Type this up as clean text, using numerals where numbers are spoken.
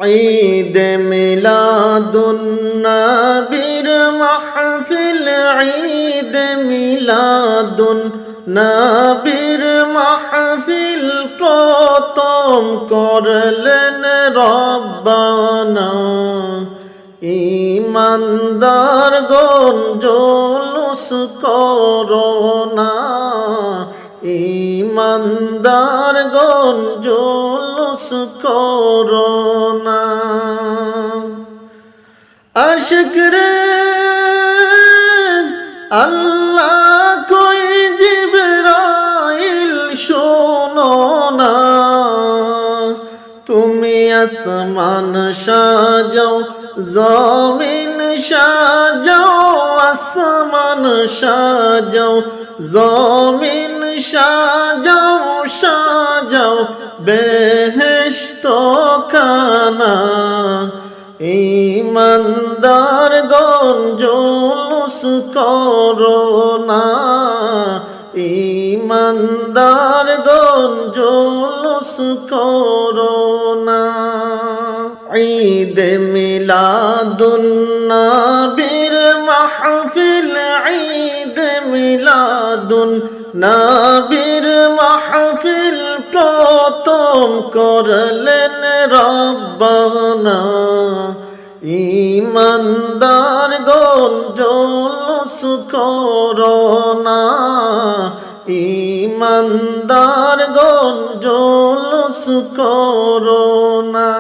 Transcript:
ঈদ মিলাদুন নবীর মাহফিল, ঈদ মিলাদুন নবীর মাহফিল প্রথম করলেন রব্বানা। ঈমানদার গণ জুলুস করোনা, ঈমানদার গণ জুলুস করোনা। আশিক রে আল্লাহ কই জিবরাইল শোনো না, তুমি আসমান সাজাও জমিন সাজাও, আসমান সাজাও জমিন সাজাও, সাজাও বেহেশত খানা। ঈমানদার গণ জুলুস করোনা, ঈমানদার গণ জুলুস করোনা। ঈদ মিলাদুন নবীর মাহফিল, ঈদ মিলাদুন নবীর মাহফিল প্রথম করলেন রব্বানা। ঈমানদার গণ জুলুস করোনা, ঈমানদার গণ জুলুস করোনা।